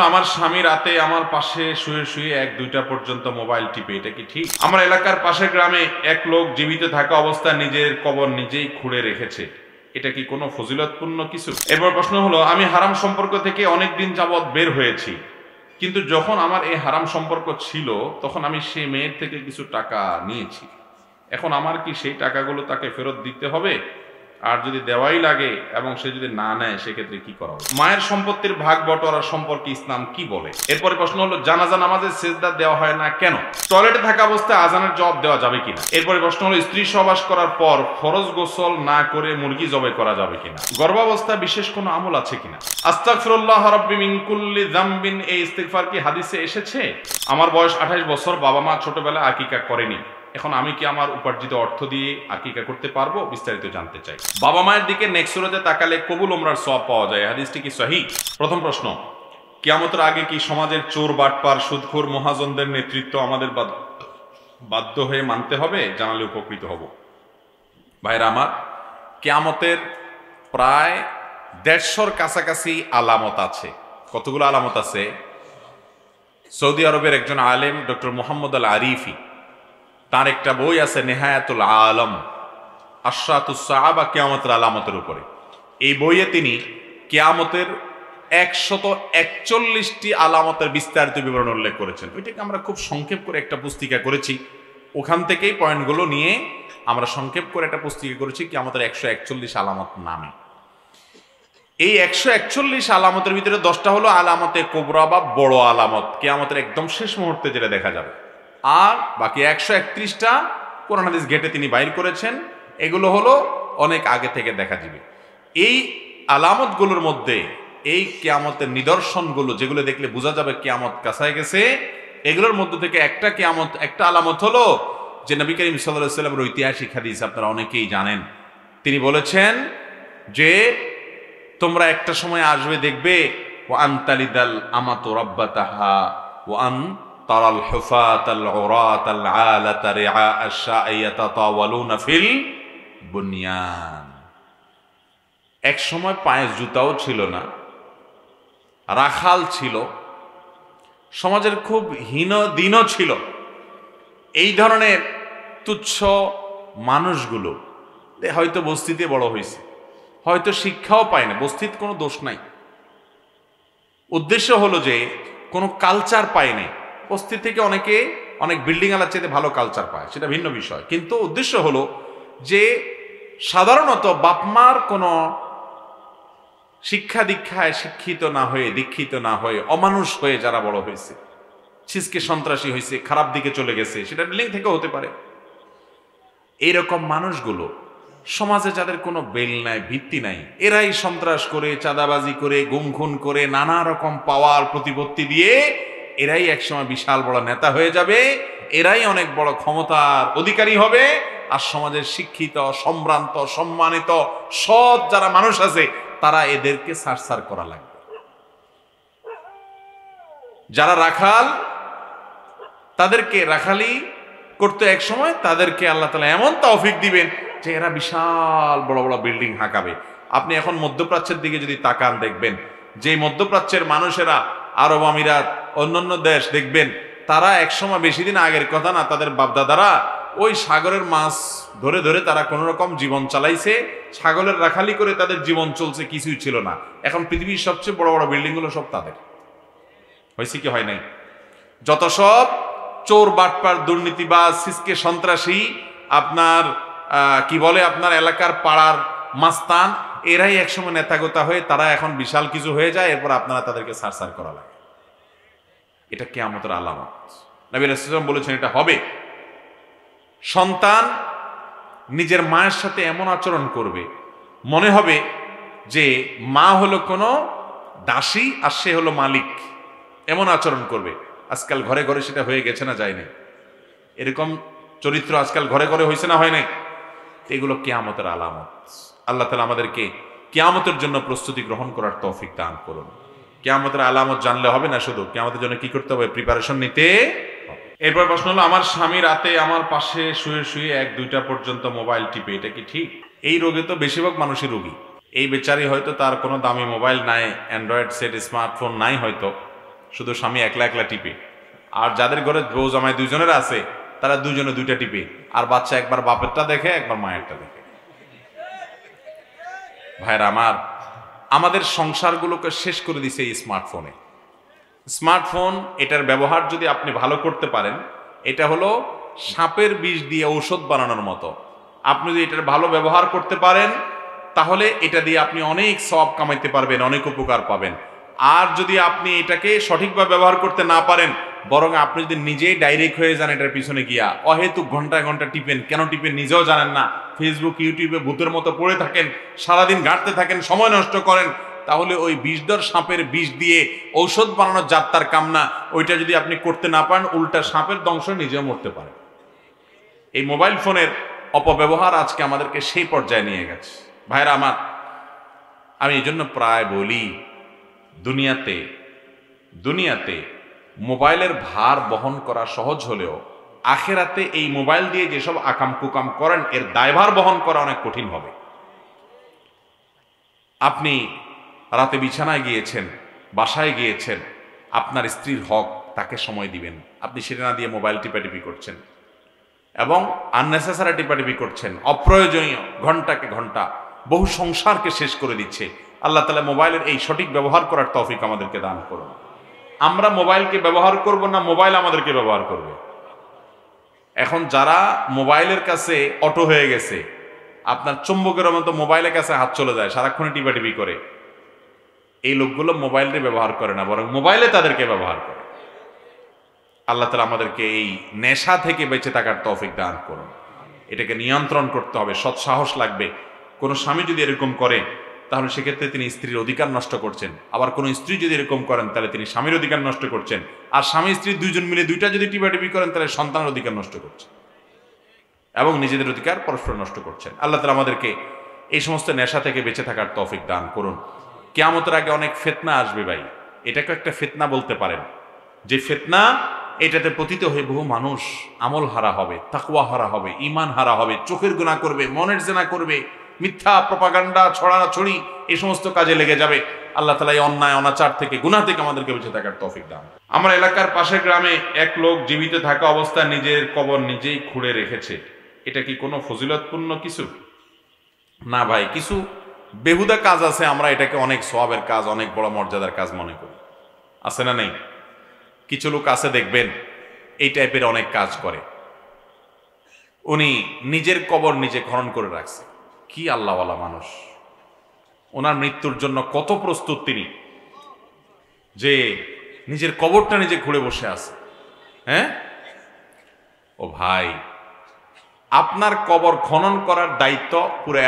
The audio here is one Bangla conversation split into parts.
আমার স্বামী রাতে আমার পাশে শুয়ে শুয়ে 1-2টা পর্যন্ত মোবাইল টিপে, এটা কি ঠিক? আমার এলাকার পাশের গ্রামে এক লোক জীবিত থাকা অবস্থায় নিজের কবর নিজেই খুঁড়ে রেখেছে, এটা কি কোনো ফজিলতপূর্ণ কিছু? এরপর প্রশ্ন হলো, আমি হারাম সম্পর্ক থেকে অনেক দিন যাবৎ বের হয়েছি, কিন্তু যখন আমার এই হারাম সম্পর্ক ছিল তখন আমি সেই মেয়ের থেকে কিছু টাকা নিয়েছি, এখন আমার কি সেই টাকাগুলো তাকে ফেরত দিতে হবে? আর যদি দেওয়াই লাগে এবং সে যদি না নেয় সেক্ষেত্রে কি করা হবে? মায়ের সম্পত্তির ভাগ বটোয়ারা সম্পর্কে ইসলাম কি বলে? এরপরে প্রশ্ন হলো, জানাজা নামাজে সিজদা দেওয়া হয় না কেন? টয়লেটে থাকা অবস্থায় আজানের জবাব দেওয়া যাবে কিনা? এরপরে প্রশ্ন হলো, স্ত্রী সহবাস করার পর ফরজ গোসল না করে মুরগি জবাই করা যাবে কিনা? গর্ভাবস্থায় বিশেষ কোনো আমল আছে কিনা? আস্তাগফিরুল্লাহ রাব্বি মিন কুল্লি যামবিন, এই ইস্তিগফার কি হাদিসে এসেছে? আমার বয়স 28 বছর, বাবা মা ছোটবেলায় আকিকা করেনি, এখন আমি কি আমার উপার্জিত অর্থ দিয়ে আকিকা করতে পারবো? বিস্তারিত জানতে চাই। বাবা মায়ের দিকে নেক সুরতে তাকালে কবুল উমরার সওয়াব পাওয়া যায়, হাদিসটি কি সহিহ? প্রথম প্রশ্ন, কিয়ামতের আগে কি সমাজের চোর বাটপার সুদখোর মহাজনদের নেতৃত্ব আমাদের বাধ্য হয়ে মানতে হবে? জানালে উপকৃত হব। ভাইরা আমার, কিয়ামতের প্রায় 150-র কাছাকাছি আলামত আছে। কতগুলো আলামত আছে? সৌদি আরবের একজন আলেম ডক্টর মোহাম্মদ আল আরিফি, তার একটা বই আছে নেহায়াতুল আলম, আশরাতুস সাহাবা কিয়ামতের আলামতের উপরে। এই বইয়ে তিনি কিয়ামতের 141টি আলামতের বিস্তারিত বিবরণ উল্লেখ করেছেন। ওইটাকে আমরা খুব সংক্ষেপ করে একটা পুস্তিকা করেছি, ওখান থেকেই পয়েন্টগুলো নিয়ে আমরা সংক্ষেপ করে একটা পুস্তিকা করেছি কিয়ামতের 141 আলামত নামে। এই 141 আলামতের ভিতরে 10টা হলো আলামতে কোবরা বা বড় আলামত, কিয়ামতের একদম শেষ মুহূর্তে যেটা দেখা যাবে। আর বাকি 131টা কোরআন হাদিস ঘেটে তিনি বাইর করেছেন, এগুলো হলো অনেক আগে থেকে দেখা যাবে। এই আলামতগুলোর মধ্যে এই কিয়ামতের নিদর্শনগুলো যেগুলো দেখলে বোঝা যাবে কিয়ামত কাছায় গেছে, এগুলোর মধ্য থেকে একটা আলামত হলো যে নবী করিম সাল্লাল্লাহু আলাইহি ওয়াসাল্লামের ঐতিহাসিক হাদিস আপনারা অনেকেই জানেন। তিনি বলেছেন যে তোমরা একটা সময় আসবে, দেখবে ওয়া আনতালিদাল আমাতু রাব্বাতাহা ওয়া আন তারাল হুফাতাল উরাতাল আলাতা রিআ আশ-শা'i ইয়াতাতাওয়ালুনা ফিল বুনিয়ান। এক সময় পায়ে জুতাও ছিল না, রাখাল ছিল, সমাজের খুব হীন দিনও ছিল। এই ধরনের তুচ্ছ মানুষগুলো হয়তো বস্তিতে বড় হয়েছে, হয়তো শিক্ষাও পায় না, বস্তির কোনো দোষ নাই। উদ্দেশ্য হলো যে কোনো কালচার পায় নাই। বস্তি থেকে অনেক বিল্ডিং আলার চেয়ে ভালো কালচার পায়, সেটা ভিন্ন বিষয়। কিন্তু উদ্দেশ্য হলো যে সাধারণত বাপমার কোনো শিক্ষা দীক্ষায় শিক্ষিত না হয়ে, দীক্ষিত না হয়ে, অমানুষ হয়ে যারা বড় হয়েছে, ছিচকে সন্ত্রাসী হয়েছে, খারাপ দিকে চলে গেছে, সেটা বিল্ডিং থেকেও হতে পারে। এইরকম মানুষগুলো সমাজে যাদের কোনো বেল নাই, ভিত্তি নাই, এরাই সন্ত্রাস করে, চাঁদাবাজি করে, গুম খুন করে, নানা রকম পাওয়ার প্রতিপত্তি দিয়ে এরাই একসময় বিশাল বড় নেতা হয়ে যাবে, এরাই অনেক বড় ক্ষমতার অধিকারী হবে। আর সমাজের শিক্ষিত, সম্ভ্রান্ত, সম্মানিত, সৎ যারা মানুষ আছে তারা এদেরকে সারসার করা লাগবে। যারা রাখাল, তাদেরকে রাখালি করতে এক সময় তাদেরকে আল্লাহ তাআলা এমন তৌফিক দিবেন যে এরা বিশাল বড় বড় বিল্ডিং হাঁকাবে। আপনি এখন মধ্যপ্রাচ্যের দিকে যদি তাকান, দেখবেন যে মধ্যপ্রাচ্যের মানুষেরা, আরব আমিরাত, অন্যান্য দেশ দেখবেন, তারা একসময়, বেশি দিন আগের কথা না, তাদের বাপদাদারা ওই সাগরের মাছ ধরে ধরে তারা কোন রকম জীবন চালাইছে, ছাগলের রাখালি করে তাদের জীবন চলছে, কিছুই ছিল না। এখন পৃথিবীর সবচেয়ে বড় বড় বিল্ডিং গুলো সব তাদের। হয়েছে কি হয় নাই? যত সব চোর বাটপার দুর্নীতিবাজ সিসকে সন্ত্রাসী, আপনার কি বলে, আপনার এলাকার পাড়ার মাস্তান, এরাই একসময় নেতাগোতা হয়ে তারা এখন বিশাল কিছু হয়ে যায়, এরপর আপনারা তাদেরকে সারসার করা লাগে। এটা কিয়ামতের আলামত। নবী রাসূলুল্লাহ সাল্লাল্লাহু আলাইহি ওয়াসাল্লাম বলেছেন এটা হবে। সন্তান নিজের মায়ের সাথে এমন আচরণ করবে, মনে হবে যে মা হলো কোনো দাসী আর সে হলো মালিক, এমন আচরণ করবে। আজকাল ঘরে ঘরে সেটা হয়ে গেছে না যায় নাই? এরকম চরিত্র আজকাল ঘরে ঘরে হয়েছে না হয় নাই? এগুলো কিয়ামতের আলামত। আল্লাহ তাআলা আমাদেরকে কিয়ামতের জন্য প্রস্তুতি গ্রহণ করার তৌফিক দান করুন। কিয়ামতের আলামত জানলে হবে না, শুধু কিয়ামতের জন্য কি করতে হবে? প্রিপারেশন নিতে হবে। এরপর প্রশ্ন হলো, আমার স্বামী রাতে আমার পাশে শুয়ে শুয়ে 1-2টা পর্যন্ত মোবাইল টিপে, এটা কি ঠিক? এই রোগে তো বেশিরভাগ মানুষই রোগী। এই বেচারি হয়তো তার কোনো দামি মোবাইল নাই, অ্যান্ড্রয়েড সেট, স্মার্টফোন নাই হয়তো, শুধু স্বামী একলা একলা টিপে, আর যাদের ঘরে বউ জামাই দুইজনের আছে তারা দুইজনে দুইটা টিপে, আর বাচ্চা একবার বাপেরটা দেখে একবার মায়েরটা দেখে। ভাইরা আমার, আমাদের সংসারগুলোকে শেষ করে দিছে এই স্মার্টফোনে। স্মার্টফোন, এটার ব্যবহার যদি আপনি ভালো করতে পারেন, এটা হলো সাপের বিষ দিয়ে ঔষধ বানানোর মতো। আপনি যদি এটার ভালো ব্যবহার করতে পারেন তাহলে এটা দিয়ে আপনি অনেক সওয়াব কামাইতে পারবেন, অনেক উপকার পাবেন। আর যদি আপনি এটাকে সঠিকভাবে ব্যবহার করতে না পারেন, বরং আপনি যদি নিজেই ডাইরেক্ট হয়ে যান এটার পিছনে গিয়া, অহেতুক ঘন্টায় ঘন্টা টিপেন, কেন টিপেন নিজেও জানেন না, ফেসবুক ইউটিউবে ভূতের মতো পড়ে থাকেন, সারাদিন ঘাঁটতে থাকেন, সময় নষ্ট করেন, তাহলে ওই বিষধর সাপের বিষ দিয়ে ঔষধ বানানোর যাত্রার কাম না। ওইটা যদি আপনি করতে না পারেন, উল্টা সাপের দংশ নিজেও মরতে পারে। এই মোবাইল ফোনের অপব্যবহার আজকে আমাদেরকে সেই পর্যায়ে নিয়ে গেছে। ভাইরা আমার, আমি এই জন্য প্রায় বলি, দুনিয়াতে মোবাইলের ভার বহন করা সহজ হলেও আখেরাতে এই মোবাইল দিয়ে যেসব আকাম কুকাম করেন এর দায়ভার বহন করা অনেক কঠিন হবে। আপনি রাতে বিছানায় গিয়েছেন, বাসায় গিয়েছেন, আপনার স্ত্রীর হক, তাকে সময় দিবেন, আপনি সেটা না দিয়ে মোবাইল টিপাটিপি করছেন এবং আননেসেসারি টিপাটিপি করছেন, অপ্রয়োজনীয় ঘন্টাকে ঘন্টা বহু সংসারকে শেষ করে দিচ্ছে। আল্লাহ তাআলা মোবাইলের এই সঠিক ব্যবহার করার তৌফিক আমাদেরকে দান করুন। আমরা মোবাইলকে ব্যবহার করব না, মোবাইল আমাদেরকে ব্যবহার করবে। এখন যারা মোবাইলের কাছে অটো হয়ে গেছে, আপনার চুম্বকের মতো মোবাইলের কাছে হাত চলে যায়, সারাক্ষণ টিপাটিপি করে, এই লোকগুলো মোবাইলকে ব্যবহার করে না, বরং মোবাইলে তাদেরকে ব্যবহার করে। আল্লাহ তাআলা আমাদেরকে এই নেশা থেকে বেঁচে থাকার তৌফিক দান করুন। এটাকে নিয়ন্ত্রণ করতে হবে, সৎসাহস লাগবে। কোনো স্বামী যদি এরকম করে তাহলে সেক্ষেত্রে তিনি স্ত্রীর অধিকার নষ্ট করছেন, আবার কোনো স্ত্রী যদি এরকম করেন তাহলে তিনি স্বামীর অধিকার নষ্ট করছেন, আর স্বামী স্ত্রী দুইজন মিলে দুইটা যদি টিপাটিপি করেন তাহলে সন্তানের অধিকার নষ্ট করছেন এবং নিজেদের অধিকার পরস্পর নষ্ট করছেন। আল্লাহ তাআলা আমাদেরকে এই সমস্ত নেশা থেকে বেঁচে থাকার তৌফিক দান করুন। কিয়ামতের আগে অনেক ফিতনা আসবে ভাই, এটাকে একটা ফিতনা বলতে পারেন, যে ফিতনা এটাতে পতিত হয়ে বহু মানুষ আমল হারা হবে, তাকওয়া হারা হবে, ঈমান হারা হবে, চোখের গুনাহ করবে, মনের জিনা করবে, মিথ্যা প্রপাগান্ডা ছড়াছড়ি এই সমস্ত কাজে লেগে যাবে। আল্লাহ তাআলা এই অন্যায় অনাচার থেকে, গুনাহ থেকে আমাদেরকে বেঁচে থাকার তৌফিক দান। আমার এলাকার পাশের গ্রামে এক লোক জীবিত থাকা অবস্থায় নিজের কবর নিজেই খুঁড়ে রেখেছে, এটা কি কোনো ফজিলতপূর্ণ কিছু? না ভাই, কিছু বেহুদা কাজ আছে, আমরা এটাকে অনেক সওয়াবের কাজ, অনেক বড় মর্যাদার কাজ মনে করি, আছে না নেই? কিছু লোক আছে দেখবেন এই টাইপের অনেক কাজ করে, উনি নিজের কবর নিজে খনন করে রাখছে। কি আল্লাহওয়ালা মানুষ, ওনার মৃত্যুর জন্য কত প্রস্তুত তিনি, যে নিজের কবরটা নিজে খুঁড়ে বসে আছে। হ্যাঁ ও ভাই, আপনার কবর খনন করার দায়িত্ব পুরো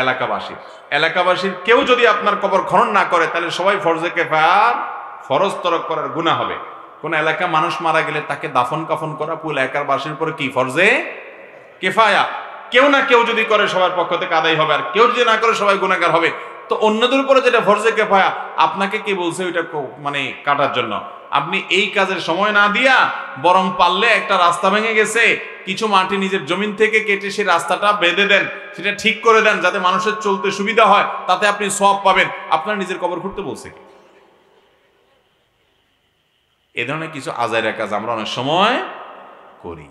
এলাকাবাসীর কেউ যদি আপনার কবর খনন না করে তাহলে সবাই ফরজে কিফায়ার, ফরজ তরক করার গুনাহ হবে। কোন এলাকা মানুষ মারা গেলে তাকে দাফন কাফন করা পুরো এলাকার বাসীর উপরে কি ফরজে কিফায়া, কেউ না কেউ যদি করে সবার পক্ষ থেকে আদায় হবে, আর কেউ যদি না করে সবাই গুনাহগার হবে। তো অন্যদের উপরে যেটা ফরজে কিফায়া, আপনাকে কি বলছে ওইটা মানে কাটার জন্য? আপনি এই কাজের সময় না দিয়া বরং পারলে একটা রাস্তা ভেঙে গেছে, কিছু মাটি নিজের জমিন থেকে কেটে সেই রাস্তাটা বেঁধে দেন, সেটা ঠিক করে দেন যাতে মানুষের চলতে সুবিধা হয়, তাতে আপনি সওয়াব পাবেন। আপনার নিজের কবর খুঁড়তে বলছে কি? এ ধরনের কিছু আজাইরা কাজ আমরা অনেক সময় করি,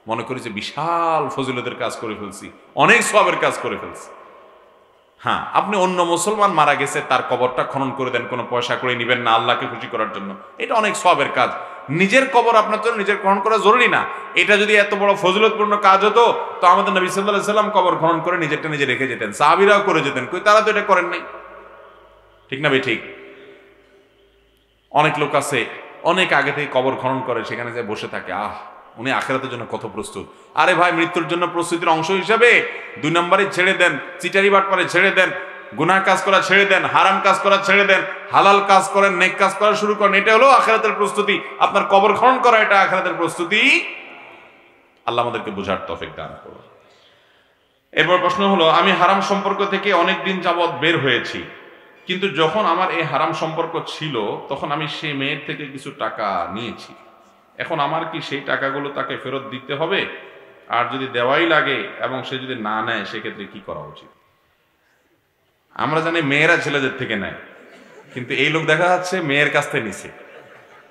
মনে করি যে বিশাল ফজিলতের কাজ করে ফেলছি, অনেক সওয়াবের কাজ করে ফেলছি। হ্যাঁ, আপনি অন্য মুসলমান মারা গেছে তার কবরটা খনন করে দেন, কোনো পয়সা করে নেবেন না, আল্লাহকে খুশি করার জন্য, এটা অনেক সওয়াবের কাজ। নিজের কবর আপনার জন্য নিজের খনন করা জরুরি না। এটা যদি এত বড় ফজিলতপূর্ণ কাজ হতো তো আমাদের নবী সাল্লাল্লাহু আলাইহি সাল্লাম কবর খনন করে নিজেরটা নিজে রেখে যেতেন, সাহাবীরাও করে যেতেন, কই তারা তো এটা করেন নাই। ঠিক না ভাই? ঠিক। অনেক লোক আছে অনেক আগে থেকে কবর খনন করে, সেখানে যে বসে থাকে, উনি আখিরাতের জন্য কত প্রস্তুত। আরে ভাই, মৃত্যুর জন্য প্রস্তুতির অংশ হিসাবে 2 নম্বরে ছেড়ে দেন, চিটারি বাটপারে ছেড়ে দেন, গুনাহ কাজ করা ছেড়ে দেন, হারাম কাজ করা ছেড়ে দেন, হালাল কাজ করেন, নেক কাজ করা শুরু করেন। এটা হলো আখিরাতের প্রস্তুতি। আপনার কবর খনন করা এটা আখিরাতের প্রস্তুতি। আল্লাহ আমাদেরকে বুঝার তৌফিক দান করুন। এরপর প্রশ্ন হলো, আমি হারাম সম্পর্ক থেকে অনেক দিন যাবৎ বের হয়েছি, কিন্তু যখন আমার এই হারাম সম্পর্ক ছিল তখন আমি সেই মেয়ের থেকে কিছু টাকা নিয়েছি, এখন আমার কি সেই টাকাগুলো তাকে ফেরত দিতে হবে? আর যদি দেওয়াই লাগে এবং সে যদি না নেয় সেক্ষেত্রে কি করা উচিত? আমরা জানি মেয়েরা ছেলেদের থেকে নেয়, কিন্তু এই লোক দেখা যাচ্ছে মেয়ের কাছ থেকে নিছে।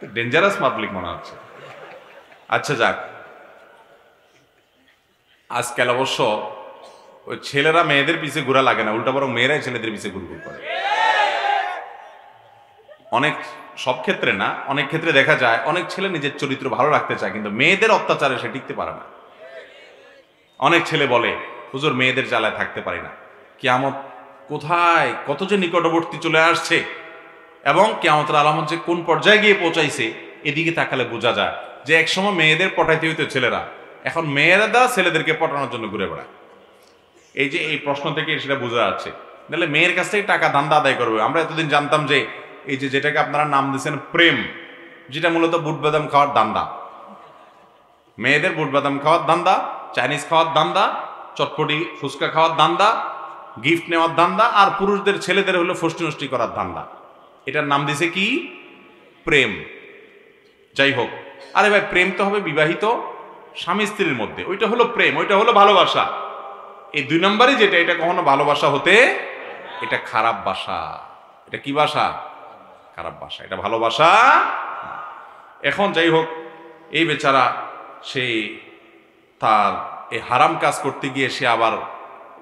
ডেঞ্জারাস পাবলিক মনে হচ্ছে। আচ্ছা যাক, আজকাল অবশ্য ওই ছেলেরা মেয়েদের পিছে ঘোরা লাগে না, উল্টা বরং মেয়েরাই ছেলেদের পিছে ঘুরঘুর করে। অনেক, সব ক্ষেত্রে না, অনেক ক্ষেত্রে দেখা যায় অনেক ছেলে নিজের চরিত্র ভালো রাখতে চায়, কিন্তু মেয়েদের অত্যাচারে সে টিকতে পারে না। অনেক ছেলে বলে, হুজুর মেয়েদের জ্বালায় থাকতে পারি না, কিয়ামত কোথায় কত যে নিকটবর্তী চলে আসছে এবং কিয়ামতের আলামত যে কোন পর্যায়ে গিয়ে পৌঁছাইছে এদিকে তাকালে বোঝা যায় যে একসময় মেয়েদের পটাইতে হইতো ছেলেরা, এখন মেয়েরা দ্বারা ছেলেদেরকে পটানোর জন্য ঘুরে বেড়ায়। এই যে এই প্রশ্ন থেকে সেটা বোঝা যাচ্ছে। তাহলে মেয়ের কাছ থেকে টাকা ধান্দা আদায় করবে। আমরা এতদিন জানতাম যে এই যে যেটাকে আপনারা নাম দিয়েছেন প্রেম, যেটা মূলত বুট বাদাম খাওয়ার ধান্দা, মেয়েদের বুট বাদাম খাওয়ার ধান্দা, চাইনিজ খাওয়ার ধান্দা, চটপটি ফুচকা খাওয়ার ধান্দা, গিফট নেওয়ার ধান্দা, আর পুরুষদের ছেলেদের হলো ফষ্টি নষ্টি করার ধান্দা। এটার নাম দিছে কি? প্রেম। যাই হোক, আরে ভাই প্রেম তো হবে বিবাহিত স্বামী স্ত্রীর মধ্যে, ওইটা হলো প্রেম, ওইটা হলো ভালোবাসা। এই দুই নম্বরই যেটা, এটা কখনো ভালোবাসা হতে, এটা খারাপ বাসা। এটা কি বাসা? খারাপ বাসা, এটা ভালোবাসা। এখন যাই হোক, এই বেচারা সেই তার এই হারাম কাজ করতে গিয়ে সে আবার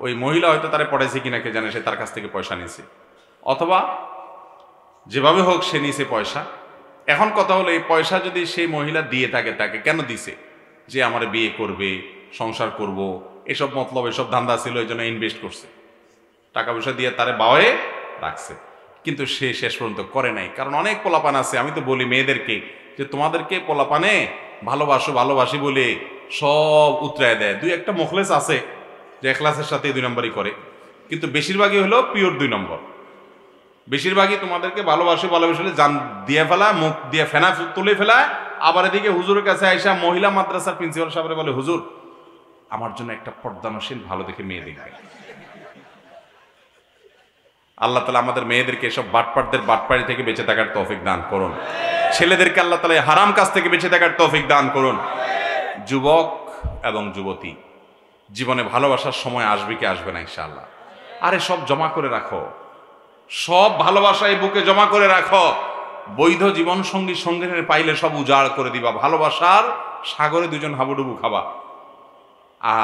ওই মহিলা হয়তো তারা পড়াইছে কিনা কে জানে, সে তার কাছ থেকে পয়সা নিয়েছে, অথবা যেভাবে হোক সে নিয়েছে পয়সা। এখন কথা হলো, এই পয়সা যদি সেই মহিলা দিয়ে থাকে, তাকে কেন দিছে? যে আমার বিয়ে করবে, সংসার করব, এসব মতলব, এসব ধান্দা ছিল, এই জন্য ইনভেস্ট করছে, টাকা পয়সা দিয়ে তারে বাওয়ে রাখছে। কিন্তু সে শেষ পর্যন্ত করে নাই, কারণ অনেক পোলাপান আছে। আমি তো বলি মেয়েদেরকে যে তোমাদেরকে পোলাপানে ভালোবাসো ভালোবাসি বলে সব উতরায় দেয়। দুই একটা মুখলেস আছে যে এখলাসের সাথে দুই নম্বরই করে, কিন্তু বেশিরভাগই হলো পিওর দুই নম্বর। বেশিরভাগই তোমাদেরকে ভালোবাসে ভালোবাসলে জান দিয়ে ফেলা, মুখ দিয়ে ফেনা তুলে ফেলায়, আবার এদিকে হুজুরের কাছে আইসা মহিলা মাদ্রাসার প্রিন্সিপাল সাহেব বলে, হুজুর আমার জন্য একটা পর্দানশীল ভালো দেখে মেয়ে দেখবে। আল্লাহ তাআলা আমাদের মেয়েদেরকে এসব বাটপাটদের বাটপাড়ি থেকে বেঁচে থাকার তৌফিক দান করুন। ছেলেদেরকে আল্লাহ তাআলা হারাম কাজ থেকে বেঁচে থাকার তৌফিক দান করুন। যুবক এবং যুবতী, জীবনে ভালোবাসার সময় আসবে কি আসবে না ইনশাআল্লাহ। আরে সব জমা করে রাখো, সব ভালোবাসা এই বুকে জমা করে রাখো। বৈধ জীবন সঙ্গী সঙ্গী পাইলে সব উজাড় করে দিবা, ভালোবাসার সাগরে দুজন হাবুডুবু খাবা।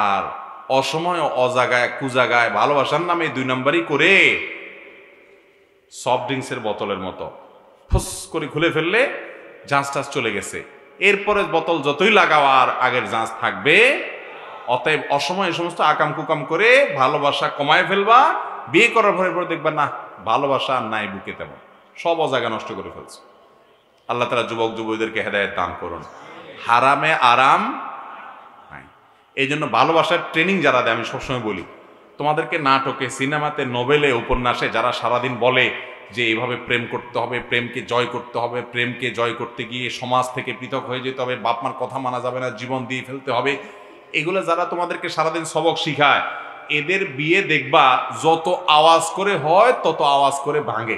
আর অসময় অজাগায় কুজাগায় ভালোবাসার নামে দুই নম্বরই করে সফট ড্রিঙ্কসের বোতলের মতো ফুস করে খুলে ফেললে জাঁচ টাচ চলে গেছে, এরপরে বোতল যতই লাগাও আর আগের জাঁচ থাকবে। অতএব অসময় এই সমস্ত আকাম কুকাম করে ভালোবাসা কমায় ফেলবা, বিয়ে করার পরে দেখবা না ভালোবাসা আর নাই বুকে, তেমন সব অজাগা নষ্ট করে ফেলছে। আল্লাহ তাআলা যুবক যুবতীদেরকে হেদায়েত দান করুন। হারামে আরাম নাই। এই জন্য ভালোবাসার ট্রেনিং যারা দেয়, আমি সবসময় বলি তোমাদেরকে নাটকে, সিনেমাতে, নোবেলে, উপন্যাসে যারা সারাদিন বলে যে এইভাবে প্রেম করতে হবে, প্রেমকে জয় করতে হবে, প্রেমকে জয় করতে গিয়ে সমাজ থেকে পৃথক হয়ে যেতে হবে, বাপ মার কথা মানা যাবে না, জীবন দিয়ে ফেলতে হবে, এগুলো যারা তোমাদেরকে সারাদিন সবক শিখায়, এদের বিয়ে দেখবা যত আওয়াজ করে হয় তত আওয়াজ করে ভাঙে।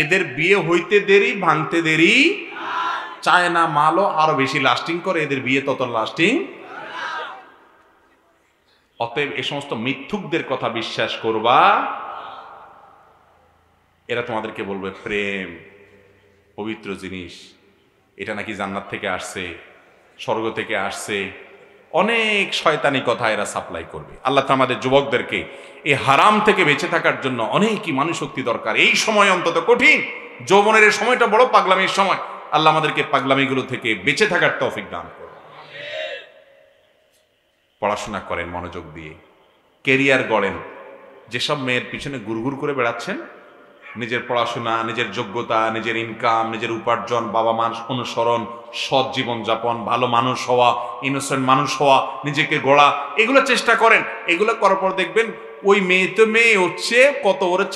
এদের বিয়ে হইতে দেরি, ভাঙতে দেরি, চায় না মালও আরো বেশি লাস্টিং করে, এদের বিয়ে তত লাস্টিং। অতএব এই সমস্ত মিথ্যুকদের কথা বিশ্বাস করবা। এরা তোমাদেরকে বলবে প্রেম পবিত্র জিনিস, এটা নাকি জান্নাত থেকে আসছে, স্বর্গ থেকে আসছে, অনেক শয়তানি কথা এরা সাপ্লাই করবে। আল্লাহ তাআলা আমাদের যুবকদেরকে এই হারাম থেকে বেঁচে থাকার জন্য অনেকই মানুষ শক্তি দরকার। এই সময় অন্তত কঠিন, যৌবনের এই সময়টা বড় পাগলামির সময়। আল্লাহ আমাদেরকে পাগলামিগুলো থেকে বেঁচে থাকার তৌফিক দান করুন। পড়াশোনা করেন মনোযোগ দিয়ে, কেরিয়ার গড়েন। যেসব মেয়ের পিছনে গুড়গুড় করে বেড়াচ্ছেন, নিজের পড়াশোনা, নিজের যোগ্যতা, নিজের ইনকাম, নিজের উপার্জন, বাবা মার অনুসরণ, সৎ জীবন যাপন, ভালো মানুষ হওয়া, ইনোসেন্ট মানুষ হওয়া, নিজেকে গড়া, এগুলো চেষ্টা করেন। এগুলো করার পর দেখবেন ওই মেয়ে তো মেয়ে হচ্ছে, কত ওরে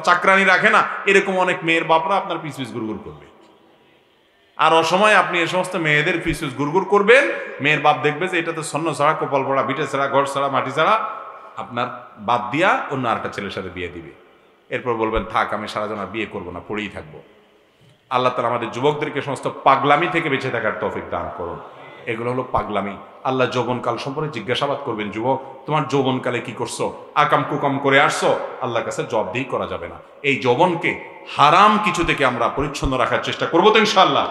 চাকরানি রাখে না, এরকম অনেক মেয়ের বাপরা আপনার পিছ পিছ গুড়গুড় করবে। আর অসময়ে আপনি এই সমস্ত মেয়েদের পিছ পিছ গুড়গুড় করবেন, মেয়ের বাপ দেখবে যে এটা তো স্বর্ণ ছাড়া, কপাল পড়া, ভিটে ছাড়া, ঘর ছাড়া, মাটি ছাড়া, আপনার বাদ দিয়া অন্য আরেকটা ছেলের সাথে বিয়ে দিবে। এরপর বলবেন থাক আমি সারাজন আর বিয়ে করবো না, পড়েই থাকবো। আল্লাহ তাআলা আমাদের যুবকদেরকে সমস্ত পাগলামি থেকে বেঁচে থাকার তৌফিক দান করুন। এগুলো হলো পাগলামি। আল্লাহ যৌবনকাল সম্পর্কে জিজ্ঞাসাবাদ করবেন, যুবক তোমার যৌবনকালে কি করছো, আকাম কুকাম করে আসছো, আল্লাহর কাছে জবাবদিহি করা যাবে না। এই যৌবনকে হারাম কিছু থেকে আমরা পরিচ্ছন্ন রাখার চেষ্টা করবো তো ইনশাআল্লাহ।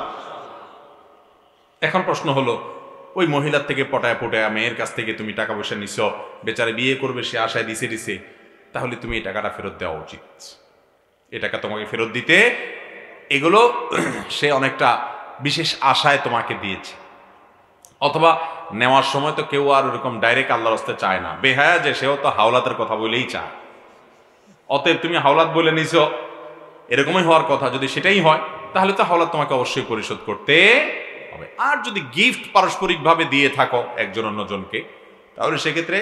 এখন প্রশ্ন হলো, ওই মহিলার থেকে পটায় পটায় মেয়ের কাছ থেকে তুমি টাকা পয়সা নিছ, বেচারে বিয়ে করবে সে আশায় দিছে, তাহলে তুমি এই টাকাটা ফেরত দেওয়া উচিত। এ টাকা তোমাকে ফেরত দিতে, এগুলো সে অনেকটা বিশেষ আশায় তোমাকে দিয়েছে, অথবা নেওয়ার সময় তো কেউ আর ওরকম ডাইরেক্ট আল্লাহর রাস্তায় চায় না, বেহায়া যে সেও তো হাওলাতের কথা বলেই চায়। অতএব তুমি হাওলাত বলে নিছ, এরকমই হওয়ার কথা। যদি সেটাই হয় তাহলে তো হাওলাত তোমাকে অবশ্যই পরিশোধ করতে হবে। আর যদি গিফট পারস্পরিকভাবে দিয়ে থাকো একজন অন্যজনকে, তাহলে সেক্ষেত্রে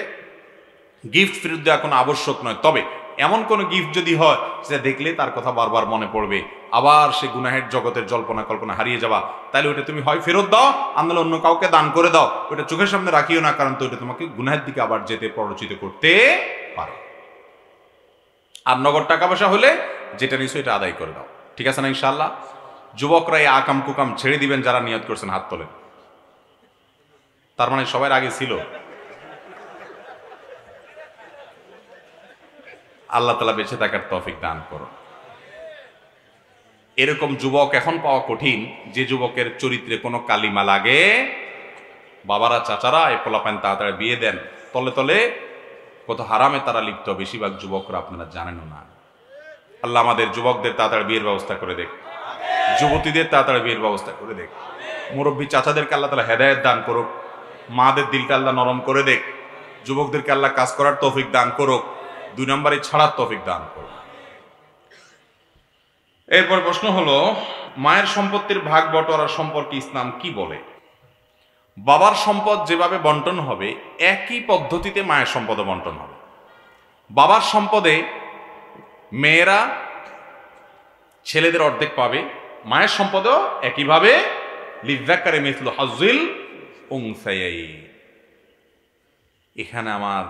গিফট ফেরত দেওয়া কোনো আবশ্যক নয়। তবে এমন কোনো গিফট যদি হয় যে দেখলে তার কথা বারবার মনে পড়বে, আবার সে গুনাহের জগতের জল্পনা কল্পনা হারিয়ে যাবা, তাহলে ওটা তুমি হয় ফেরত দাও, আন্দোলন অন্য কাউকে দান করে দাও, ওটা চোখের সামনে রাখিও না, কারণ তো ওটা তোমাকে গুনাহের দিকে আবার যেতে প্ররোচিত করতে পারে। আর নগদ টাকা পয়সা হলে যেটা নিছো এটা আদায় করে দাও, ঠিক আছে না ইনশাআল্লাহ। যুবকরা এই আকাম কুকাম ছেড়ে দিবেন, যারা নিয়ত করছেন হাত তোলেন। তার মানে সবার আগে ছিল। আল্লাহ তাআলা বেঁচে থাকার তৌফিক দান করো। এরকম যুবক এখন পাওয়া কঠিন, যে যুবকের চরিত্রে কোনো কালিমা লাগে। বাবারা চাচারা এই পোলাপান তাড়াতাড়ি বিয়ে দেন, তলে তলে কত হারামে তারা লিপ্ত, বেশিরভাগ যুবকরা আপনারা জানেনও না। আল্লাহ আমাদের যুবকদের তাড়াতাড়ি বিয়ের ব্যবস্থা করে দেখ, যুবতীদের তাড়াতাড়ি বিয়ের ব্যবস্থা করে দেখ, মুরব্বী চাচাদেরকে আল্লাহ তাআলা হেদায়েত দান করুক, মাদের দিলটা আল্লাহ নরম করে দেখ, যুবকদেরকে আল্লাহ কাজ করার তৌফিক দান করুক, 2 নম্বরে ছাড়ার তৌফিক দান করুক। এরপর প্রশ্ন হলো, মায়ের সম্পত্তির ভাগ বটোয়ারা সম্পর্কে ইসলাম কি বলে? বাবার সম্পদ যেভাবে বন্টন হবে একই পদ্ধতিতে মায়ের সম্পদও বন্টন হবে। বাবার সম্পদে মেয়েরা ছেলেদের অর্ধেক পাবে, মায়ের সম্পদেও একইভাবে লিযযাকারি মিসলু হাজ্জিল উনসায়াইন। এখানে আমার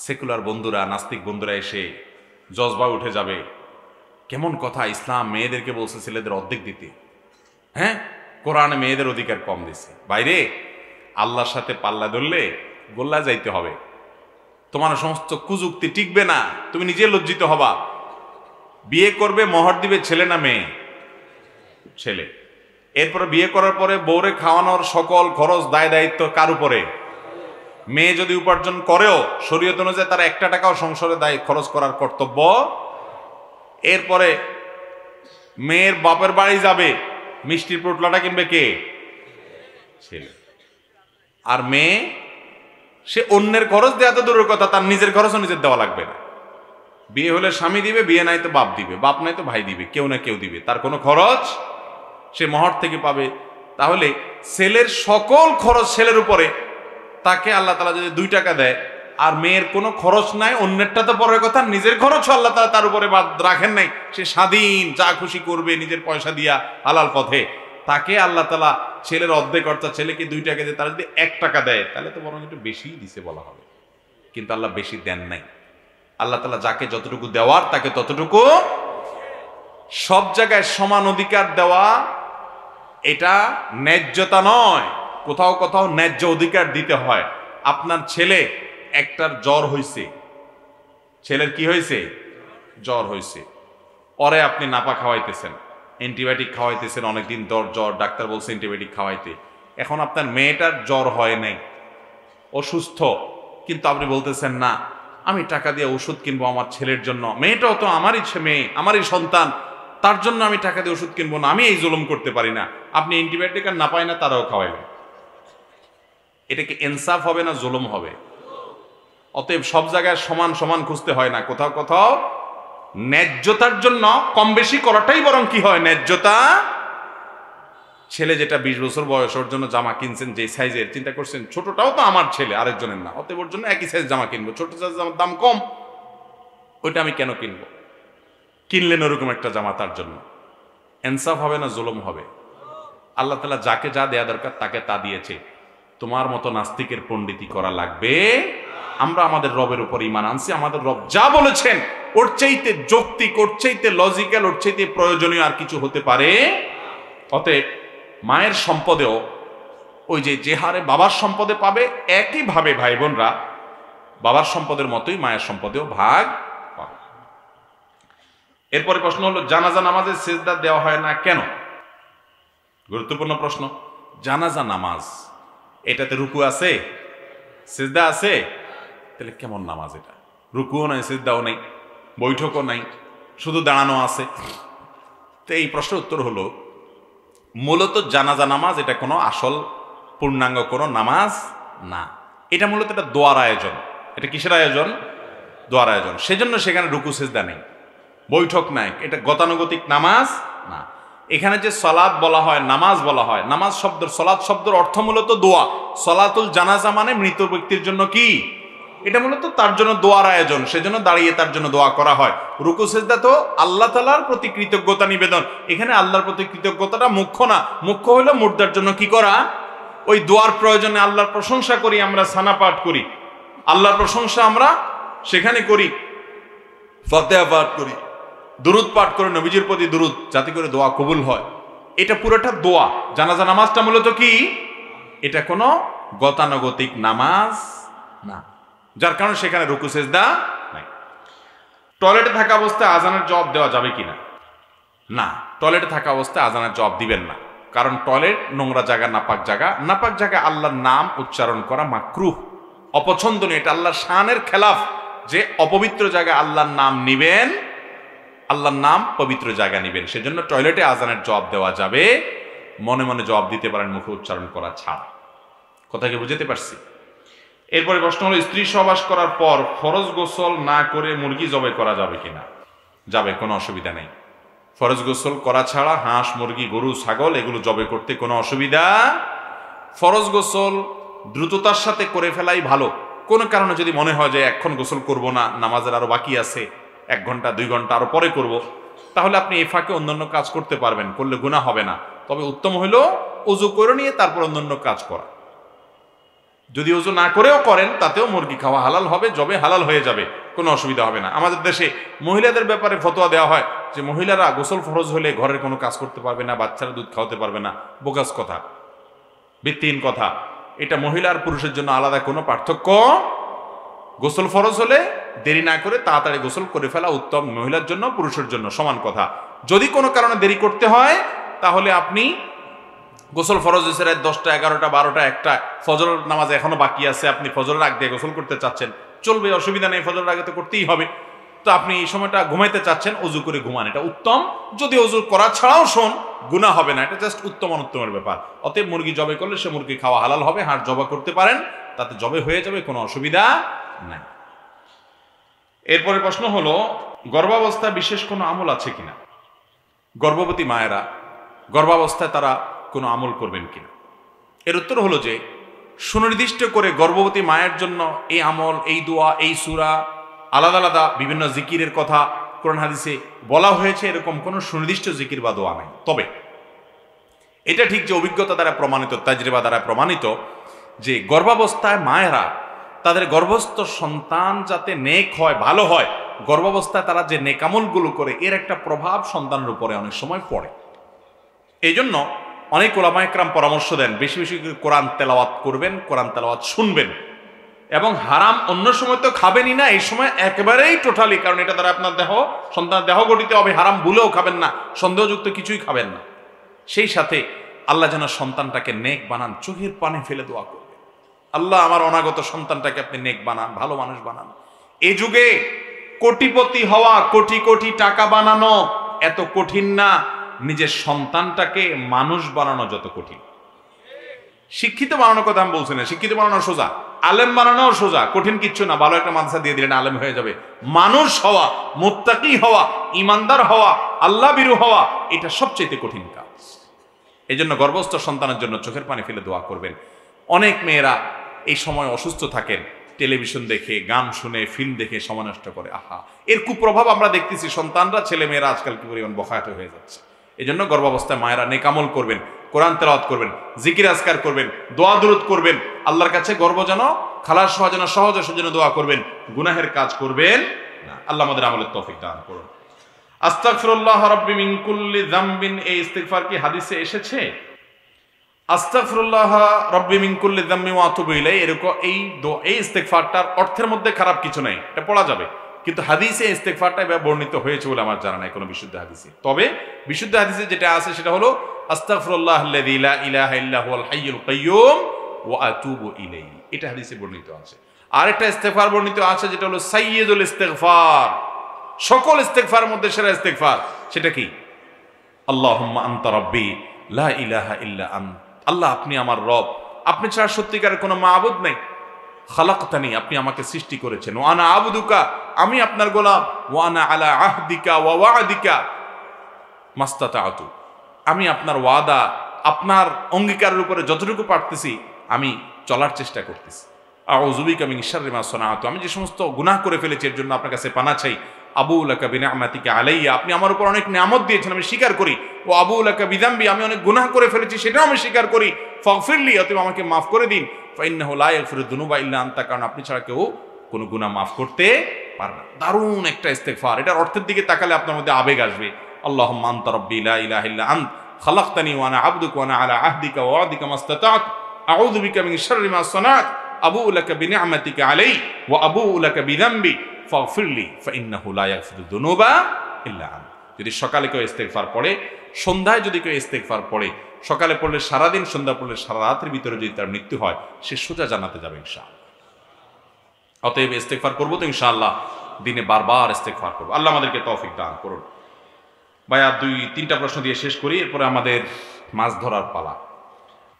সেকুলার বন্ধুরা, নাস্তিক বন্ধুরা এসে জজবা উঠে যাবে, কেমন কথা, ইসলাম মেয়েদেরকে বলছে ছেলেদের অর্ধেক দিতে, হ্যাঁ কোরআনে মেয়েদের অধিকার কম দিছে। বাইরে আল্লাহর সাথে পাল্লা ধরলে গোল্লা যাইতে হবে, তোমার সমস্ত কুযুক্তি টিকবে না, তুমি নিজে লজ্জিত হবা। বিয়ে করবে, মোহর দিবে ছেলে না মেয়ে? ছেলে। এরপরে বিয়ে করার পরে বউরে খাওয়ানোর সকল খরচ দায় দায়িত্ব কার উপরে? মেয়ে যদি উপার্জন করেও শরীয়ত অনুযায়ী তার 1 টাকাও সংসারে দায় খরচ করার কর্তব্য। এরপরে মেয়ের বাপের বাড়ি যাবে, মিষ্টির পোটলাটা কিনবে কে? ছেলে। আর মেয়ে সে অন্যের খরচ দেওয়া তো দূরের কথা, তার নিজের খরচও নিজের দেওয়া লাগবে না। বিয়ে হলে স্বামী দিবে, বিয়ে নাই তো বাপ দিবে, বাপ নাই তো ভাই দিবে, কেউ না কেউ দিবে, তার কোনো খরচ সে মহর থেকে পাবে। তাহলে ছেলের সকল খরচ ছেলের উপরে, তাকে আল্লাহ তাআলা যদি 2 টাকা দেয় আর মেয়ের কোনো খরচ নাই, অন্যেরটা তো পরের কথা, নিজের খরচও আল্লাহ তাআলা তার উপরে বাদ রাখেন নাই, সে স্বাধীন, যা খুশি করবে নিজের পয়সা দিয়া হালাল পথে, তাকে আল্লাহ তাআলা ছেলের অর্ধেক, অর্থাৎ ছেলেকে 2 টাকা দিয়ে তারা যদি 1 টাকা দেয় তাহলে তো বরং একটু বেশি দিছে বলা হবে। কিন্তু আল্লাহ বেশি দেন নাই। আল্লাহ তাআলা যাকে যতটুকু দেওয়ার তাকে ততটুকু, সব জায়গায় সমান অধিকার দেওয়া এটা ন্যায্যতা নয়, কোথাও কোথাও ন্যায্য অধিকার দিতে হয়। আপনার ছেলে একটার জ্বর হয়েছে, ছেলের কি হয়েছে? জ্বর হয়েছে, ওরে আপনি নাপা খাওয়াইতেছেন, অ্যান্টিবায়োটিক খাওয়াইতেছেন, অনেকদিন জ্বর, ডাক্তার বলছে অ্যান্টিবায়োটিক খাওয়াইতে। এখন আপনার মেয়েটার জ্বর হয় নাই, অসুস্থ, কিন্তু আপনি বলতেছেন না আমি টাকা দিয়ে ওষুধ কিনবো আমার ছেলের জন্য, মেয়েটাও তো আমারই মেয়ে, আমারই সন্তান, তার জন্য আমি টাকা দিয়ে ওষুধ কিনবো না, আমি এই জুলুম করতে পারি না। আপনি অ্যান্টিবায়োটিক আর না পায় না তারাও খাওয়াইবেন, এটা কি ইনসাফ হবে না জুলুম হবে? অতএব সব জায়গায় সমান সমান খুঁজতে হয় না, কোথাও কোথাও ন্যায্যতার জন্য কম বেশি করাটাই বরং কি হয় ন্যায্যতা। ছেলে যেটা 20 বছর বয়স, ওর জন্য জামা কিনছেন যে সাইজের, চিন্তা করছেন ছোটটাও তো আমার ছেলে, আরেকজনের না, অতএব ওর জন্য একই সাইজ জামা কিনবো, ছোট সাইজ জামার দাম কম, ওইটা আমি কেন কিনবো? কিনলেন ওরকম একটা জামা, তার জন্য ইনসাফ হবে না জুলুম হবে? আল্লাহ তাআলা যাকে যা দেয়া দরকার তাকে তা দিয়েছে, তোমার মতো নাস্তিকের পণ্ডিতি করা লাগবে। আমরা আমাদের রবের উপর ঈমান আনছি, আমাদের রব যা বলেছেন ওর চাইতে যৌক্তিক, ওর চাইতে লজিক্যাল, ওর চাইতে প্রয়োজনীয় আর কিছু হতে পারে। অতএব মায়ের সম্পদেও ওই যে হারে বাবার সম্পদে পাবে, একইভাবে ভাই বোনরা বাবার সম্পদের মতোই মায়ের সম্পদেও ভাগ পাবে। এরপরে প্রশ্ন হলো, জানাজা নামাজে সিজদা দেওয়া হয় না কেন? গুরুত্বপূর্ণ প্রশ্ন। জানাজা নামাজ, এটাতে রুকু আছে, সিজদা আছে, তাহলে কেমন নামাজ এটা? রুকুও নাই, সিজদাও নেই, বৈঠকও নাই, শুধু দাঁড়ানো আছে। তো এই প্রশ্নের উত্তর হলো, মূলত জানাজা নামাজ এটা কোনো আসল পূর্ণাঙ্গ কোনো নামাজ না। এটা মূলত একটা দোয়ার আয়োজন। এটা কিসের আয়োজন? দোয়ার আয়োজন। সেজন্য সেখানে রুকু সিজদা নেই, বৈঠক নাই, এটা গতানুগতিক নামাজ না। এখানে যে সলাত বলা হয়, নামাজ বলা হয়, নামাজ শব্দ, সলাত শব্দের অর্থ মূলত দোয়া। সলাতুল জানাজা মানে মৃত ব্যক্তির জন্য কি? এটা মূলত তার জন্য দোয়ার আয়োজন, সেজন্য দাঁড়িয়ে তার জন্য দোয়া করা হয়। রুকু সিজদা তো আল্লাহ তাআলার প্রতি কৃতজ্ঞতা নিবেদন। এখানে আল্লাহর প্রতি কৃতজ্ঞতাটা মুখ্য না, মুখ্য হলো মুর্দার জন্য কি করা? ওই দোয়ার প্রয়োজনে আল্লাহর প্রশংসা করি, আমরা সানা পাঠ করি, আল্লাহর প্রশংসা আমরা সেখানে করি, ফাতিহা পাঠ করি, দুরুদ পাঠ করে নবীজির প্রতি দুরুদ, যাতে করে দোয়া কবুল হয়। এটা পুরোটা দোয়া। জানাজা নামাজটা মূলত কি? এটা কোনো গতানুগতিক নামাজ না, যার কারণে সেখানে রুকু সিজদা নাই। টয়লেটে থাকা অবস্থায় আজানের জবাব দেওয়া যাবে কিনা? না, টয়লেটে থাকা অবস্থায় আজানের জবাব দিবেন না। কারণ টয়লেট নোংরা জায়গা, নাপাক জায়গা। নাপাক জায়গায় আল্লাহর নাম উচ্চারণ করা মাকরুহ, অপছন্দনীয়। এটা আল্লাহর শানের খেলাফ যে অপবিত্র জায়গায় আল্লাহর নাম নিবেন, আল্লাহর নাম পবিত্র জায়গা নিবেন। সেজন্য টয়লেটে আজানের জবাব দেওয়া যাবে, মনে মনে জবাব দিতে পারেন মুখে উচ্চারণ করা ছাড়া। কথা কি বুঝতে পারছি? এরপরে প্রশ্ন হলো, স্ত্রী সহবাস করার পর ফরজ গোসল না করে মুরগি জবাই করা যাবে কিনা? যাবে, কোনো অসুবিধা নেই। ফরজ গোসল করা ছাড়া হাঁস, মুরগি, গরু, ছাগল এগুলো জবাই করতে কোনো অসুবিধা। ফরজ গোসল দ্রুততার সাথে করে ফেলাই ভালো। কোনো কারণে যদি মনে হয় যে এখন গোসল করব না, নামাজের আরো বাকি আছে, 1 ঘন্টা 2 ঘন্টা আরো পরে করব, তাহলে আপনি এই ফাঁকে অন্যান্য কাজ করতে পারবেন, করলে গুনাহ হবে না। তবে উত্তম হলো ওযু করে নিয়ে তারপর অন্যান্য কাজ করা। যদি ওযু না করেও করেন তাতেও মুরগি খাওয়া হালাল হবে, জবে হালাল হয়ে যাবে, কোনো অসুবিধা হবে না। আমাদের দেশে মহিলাদের ব্যাপারে ফতোয়া দেওয়া হয় যে মহিলারা গোসল ফরজ হলে ঘরের কোনো কাজ করতে পারবে না, বাচ্চারা দুধ খাওয়াতে পারবে না। বোগাস কথা, ভিত্তিহীন কথা। এটা মহিলা আর পুরুষের জন্য আলাদা কোনো পার্থক্য। গোসল ফরজ হলে দেরি না করে তাড়াতাড়ি গোসল করে ফেলা উত্তম, মহিলার জন্য পুরুষের জন্য সমান কথা। যদি কোনো কারণে দেরি করতে হয় তাহলে আপনি গোসল ফরজ হয়েছে রাত 10টা, 11টা, 12টা, 1টা, ফজর নামাজ এখনো বাকি আছে, আপনি ফজরের আগ দিয়ে গোসল করতে চাচ্ছেন, চলবে, অসুবিধা নেই, ফজরের আগে তো করতেই হবে। তো আপনি এই সময়টা ঘুমাইতে চাচ্ছেন, ওযু করে ঘুমান, এটা উত্তম। যদি ওযু করা ছাড়াও শোন, গুনাহ হবে না, এটা জাস্ট উত্তম অনুত্তমের ব্যাপার। অতএব মুরগি জবাই করলে সে মুরগি খাওয়া হালাল হবে, হাঁস জবাই করতে পারেন, তাতে জবাই হয়ে যাবে, কোনো অসুবিধা নাই। এরপরে প্রশ্ন হলো, গর্ভাবস্থায় বিশেষ কোনো আমল আছে কিনা? গর্ভবতী মায়েরা গর্ভাবস্থায় তারা কোনো আমল করবেন কিনা? এর উত্তর হলো যে সুনির্দিষ্ট করে গর্ভবতী মায়ের জন্য এই আমল, এই দোয়া, এই সূরা, আলাদা আলাদা বিভিন্ন জিকিরের কথা কোরআন হাদিসে বলা হয়েছে, এরকম কোনো সুনির্দিষ্ট জিকির বা দোয়া নাই। তবে এটা ঠিক যে অভিজ্ঞতা দ্বারা প্রমাণিত, তাজরিবা দ্বারা প্রমাণিত যে গর্ভাবস্থায় মায়েরা তাদের গর্ভস্থ সন্তান যাতে নেক হয়, ভালো হয়, গর্ভাবস্থায় তারা যে নেকামলগুলো করে এর একটা প্রভাব সন্তানের উপরে অনেক সময় পড়ে। এই জন্য অনেক ওলামায়ে কেরাম পরামর্শ দেন বেশি বেশি করে কোরআন তেলাওয়াত করবেন, কোরআন তেলাওয়াত শুনবেন, এবং হারাম অন্য সময় তো খাবেনই না, এই সময় একেবারেই টোটালি, কারণ এটা দ্বারা আপনার দেহ, সন্তানের দেহ গঠিত হবে, হারাম ভুলেও খাবেন না, সন্দেহযুক্ত কিছুই খাবেন না। সেই সাথে আল্লাহ যেন সন্তানটাকে নেক বানান, চোখের পানি ফেলে দোয়া করবেন, আল্লাহ আমার অনাগত সন্তানটাকে আপনি নেক বানান, ভালো মানুষ বানান। এই যুগে কোটিপতি হওয়া, কোটি কোটি টাকা বানানো এত কঠিন না, নিজের সন্তানটাকে মানুষ বানানো যত কঠিন। শিক্ষিত বানানোর কথা আমি বলছি না, শিক্ষিত বানানো সোজা, আলেম বানানো সোজা, কঠিন কিচ্ছু না। ভালো একটা মাদ্রাসা দিয়ে দিলেন আলেম হয়ে যাবে। মানুষ হওয়া, মুত্তাকি হওয়া, ইমানদার হওয়া, আল্লাহ বিরু হওয়া, এটা সবচেয়ে কঠিন কাজ। এই জন্য গর্ভস্থ সন্তানের জন্য চোখের পানি ফেলে দোয়া করবেন। অনেক মেয়েরা এই সময় অসুস্থ থাকেন, টেলিভিশন দেখে, গান শুনে, ফিল্ম দেখে সময় নষ্ট করে। আহা, এর কুপ্রভাব আমরা দেখতেছি, সন্তানরা, ছেলে মেয়েরা আজকাল কি পরিমাণ বখায়াত হয়ে যাচ্ছে। এই জন্য গর্ভাবস্থায় মায়েরা নেকামল করবেন, কোরআন তেলাওয়াত করবেন, জিকির আজকার করবেন, দোয়া দুরূদ করবেন, আল্লাহর কাছে গর্ভ যেন খালাস হওয়া যেন সহজ হয় সেজন্য দোয়া করবেন, গুনাহের কাজ করবেন না। আল্লাহ আমাদের আমলের তৌফিক দান করুন। আস্তাগফিরুল্লাহ রাব্বি মিন কুল্লি যামবিন, এই ইস্তিগফার কি হাদিসে এসেছে? আস্তাগফিরুল্লাহ রাব্বি মিন কুল্লি যামবি ওয়া আতুবু ইলাইহি, এরকম এই ইস্তেগফারটার অর্থের মধ্যে খারাপ কিছু নাই, এটা পড়া যাবে। কিন্তু হাদিসে ইস্তেগফারটা এভাবে বর্ণিত হয়েছে বলে আমার জানা নাই কোনো বিশুদ্ধ হাদিসে। তবে বিশুদ্ধ হাদিসে যেটা আছে সেটা হলো আস্তাগফিরুল্লাহ আল্লাযী লা ইলাহা ইল্লা হুয়াল হাইয়ুল কাইয়্যুম ওয়া আতুবু ইলাইহি, এটা হাদিসে বর্ণিত আছে। আরেকটা ইস্তেগফার বর্ণিত আছে যেটা হলো সাইয়্যিদুল ইস্তেগফার, সকল ইস্তেগফারের মধ্যে সেরা ইস্তেগফার, সেটা কি? আল্লাহুম্মা আনতা রাব্বি লা ইলাহা ইল্লা আন্ত, আল্লাহ আপনি আমার রব, আপনি ছাড়া সত্যিকারের কোনো মাবুদ নেই। খালাকতানি, আপনি আমাকে সৃষ্টি করেছেন। ওয়া আনা আবদুকা, আমি আপনার গোলাম। ওয়া আনা আলা আহদিকা ওয়া ওয়াদিকা মাস্তাতাতু, আমি আপনার ওয়াদা, আপনার অঙ্গীকারের উপরে যতটুকু পারতেছি আমি চলার চেষ্টা করতেছি। আউযু বিকা মিন শাররি মা সানাতু, আমি যে সমস্ত গুনাহ করে ফেলেছি এর জন্য আপনার কাছে পানাহ চাই। আবু লাকা বিনিআমাতিকা আলাইয়া, আপনি আমার উপর অনেক নিয়ামত দিয়েছেন আমি স্বীকার করি। ও আবু লাকা বিযামবি, আমি অনেক গুনাহ করে ফেলেছি সেটাও আমি স্বীকার করি। ফাগফিরলি, অতএব আমাকে মাফ করে দিন। ফাইন্নাহু লা ইয়াগফিরুদ দুনুবা ইল্লা আনতা, কারণ আপনি ছাড়া কেউ কোনো গুনাহ মাফ করতে পারে না। দারুণ একটা ইস্তেগফার, এটার অর্থের দিকে তাকালে আপনার মধ্যে আবেগ আসবে। আল্লাহুম্মা আনতা রাব্বি লা ইলাহা ইল্লা আন্ত খালাকতানি ওয়া আনা আবদুকা ওয়া আনা আলা আহদিকা ওয়া ওয়াদিকা মাস্তাতাতু আউযু বিকা মিন শাররি মা সানাতু আবু লাকা বিনিআমাতিকা আলাইয়া ওয়া আবু লাকা বিযামবি ফাগফিরলি ফাইন্নাহু লা ইয়াগফিরুদ দুনুবা ইল্লা আন্ত। যদি সকালে কেউ ইস্তেগফার পড়ে, সন্ধ্যায় যদি কেউ ইস্তেগফার পড়ে, সকালে পড়লে সারাদিন, সন্ধ্যা পড়লে সারা রাতের ভিতরে যদি তার মৃত্যু হয়, সে সোজা জান্নাতে যাবে ইনশাআল্লাহ। অতএব ইস্তেগফার করবো তো ইনশাআল্লাহ, দিনে বারবার ইস্তেগফার করবো। আল্লাহ আমাদেরকে তৌফিক দান করুন। ভাইয়া 2-3টা প্রশ্ন দিয়ে শেষ করি, এরপরে আমাদের মাছ ধরার পালা।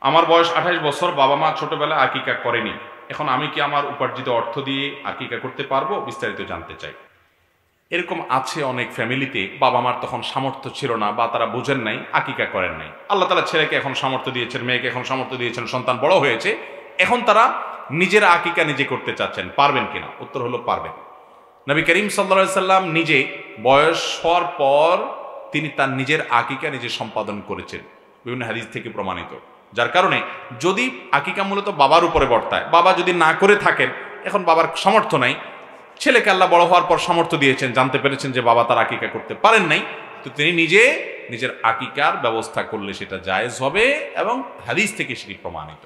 আমার বয়স 28 বছর, বাবা মা ছোটবেলায় আকিকা করেনি, এখন আমি কি আমার উপার্জিত অর্থ দিয়ে আকিকা করতে পারবো? বিস্তারিত জানতে চাই। এরকম আছে অনেক ফ্যামিলিতে, বাবা মার তখন সামর্থ্য ছিল না বা তারা বুঝেন নাই, আকিকা করেন নাই। আল্লাহ তাআলা ছেলেকে এখন সামর্থ্য দিয়েছেন, মেয়েকে এখন সামর্থ্য দিয়েছেন, সন্তান বড় হয়েছে, এখন তারা নিজের আকিকা নিজে করতে চাচ্ছেন। পারবেন কিনা? উত্তর হলো পারবেন। নবী করিম সাল্লাল্লাহু আলাইহি সাল্লাম নিজে বয়স হওয়ার পর তিনি তার নিজের আকিকা নিজে সম্পাদন করেছেন, বিভিন্ন হাদিস থেকে প্রমাণিত। যার কারণে যদি আকিকা মূলত বাবার উপরে বর্তায়, বাবা যদি না করে থাকেন, এখন বাবার সামর্থ্য নাই, ছেলেকে আল্লাহ বড় হওয়ার পর সামর্থ্য দিয়েছেন, জানতে পেরেছেন যে বাবা তার আকিকা করতে পারেন নাই, তো তিনি নিজে নিজের আকিকার ব্যবস্থা করলে সেটা জায়েজ হবে এবং হাদিস থেকে সেটি প্রমাণিত।